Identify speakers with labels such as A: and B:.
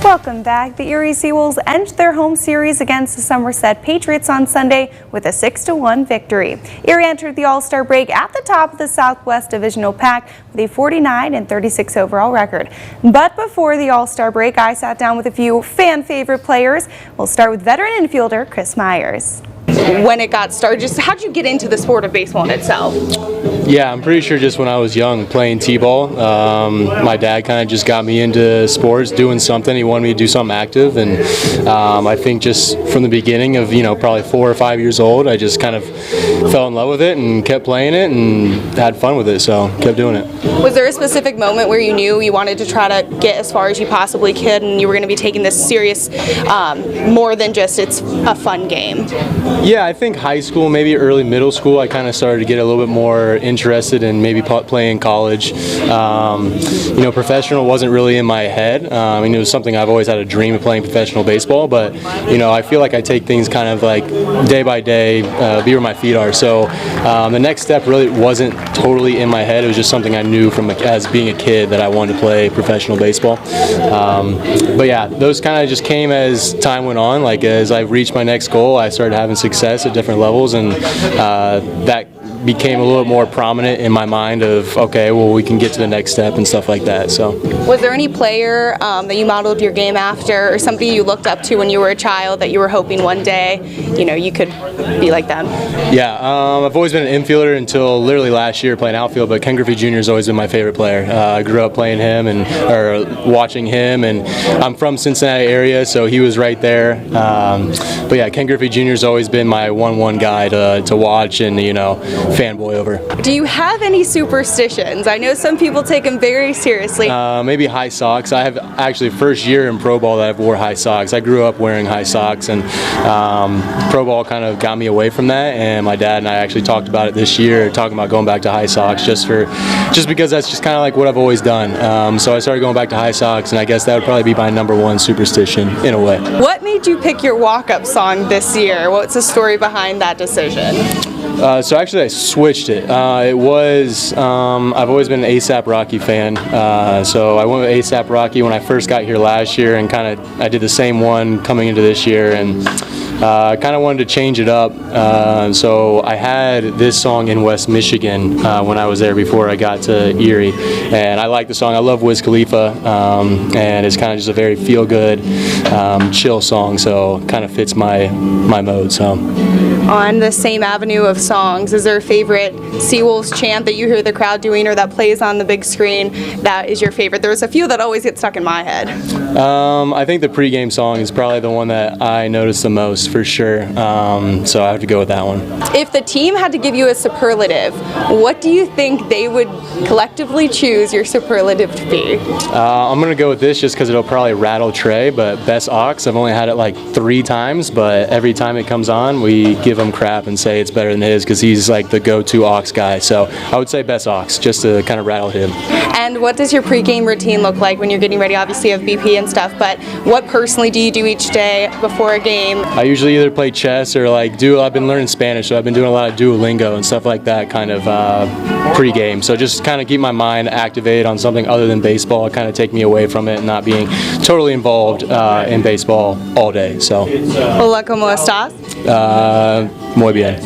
A: Welcome back. The Erie SeaWolves end their home series against the Somerset Patriots on Sunday with a 6-1 victory. Erie entered the All-Star break at the top of the Southwest Divisional Pack with a 49-36 overall record. But before the All-Star break, I sat down with a few fan-favorite players. We'll start with veteran infielder Chris Meyers. When it got started, just how'd you get into the sport of baseball in itself?
B: Yeah, I'm pretty sure just when I was young playing t-ball, my dad kind of just got me into sports, doing something. He wanted me to do something active, and I think just from the beginning of, probably 4 or 5 years old, I just kind of fell in love with it and kept playing it and had fun with it, so kept doing it.
A: Was there a specific moment where you knew you wanted to try to get as far as you possibly could and you were going to be taking this serious more than just it's a fun game?
B: Yeah, I think high school, maybe early middle school, I kind of started to get a little bit more interested in maybe playing college. Professional wasn't really in my head. It was something I've always had a dream of playing professional baseball, but I feel like I take things kind of like day by day, be where my feet are. So the next step really wasn't totally in my head. It was just something I knew from as being a kid that I wanted to play professional baseball. But yeah, those kind of just came as time went on. Like as I reached my next goal, I started having success at different levels, and that became a little more prominent in my mind of, okay, well, we can get to the next step and stuff like that. So,
A: was there any player that you modeled your game after, or somebody you looked up to when you were a child that you were hoping one day, you could be like them?
B: Yeah, I've always been an infielder until literally last year playing outfield, but Ken Griffey Jr. has always been my favorite player. I grew up playing him or watching him, and I'm from Cincinnati area, so he was right there. But yeah, Ken Griffey Jr. has always been my 1-1 guy to watch and, fanboy over.
A: Do you have any superstitions? I know some people take them very seriously.
B: Maybe high socks. I have actually first year in pro ball that I've wore high socks. I grew up wearing high socks, and pro ball kind of got me away from that, and my dad and I actually talked about it this year, talking about going back to high socks just because that's just kind of like what I've always done. So I started going back to high socks, and I guess that would probably be my #1 superstition in a way.
A: What made you pick your walk-up song this year? What's the story behind that decision?
B: So actually I switched it. I've always been an A$AP Rocky fan, so I went with A$AP Rocky when I first got here last year, and I did the same one coming into this year, and I kind of wanted to change it up. So I had this song in West Michigan when I was there before I got to Erie, and I like the song. I love Wiz Khalifa, and it's kind of just a very feel-good, chill song, so kind of fits my mode. So,
A: on the same avenue of songs, is there a favorite SeaWolves chant that you hear the crowd doing or that plays on the big screen that is your favorite? There's a few that always get stuck in my head.
B: I think the pregame song is probably the one that I notice the most for sure, so I have to go with that one.
A: If the team had to give you a superlative, what do you think they would collectively choose your superlative to be?
B: I'm going to go with this just because it'll probably rattle Trey, but best aux. I've only had it like 3 times, but every time it comes on, we give him crap and say it's better than his because he's like the go-to aux guy. So I would say best aux, just to kind of rattle him.
A: And what does your pregame routine look like when you're getting ready? Obviously you have BP and stuff, but what personally do you do each day before a game?
B: I usually either play chess or I've been learning Spanish, so I've been doing a lot of Duolingo and stuff like that kind of pregame. So just kind of keep my mind activated on something other than baseball, kind of take me away from it and not being totally involved in baseball all day. So,
A: Hola, ¿cómo estás?
B: Muy bien.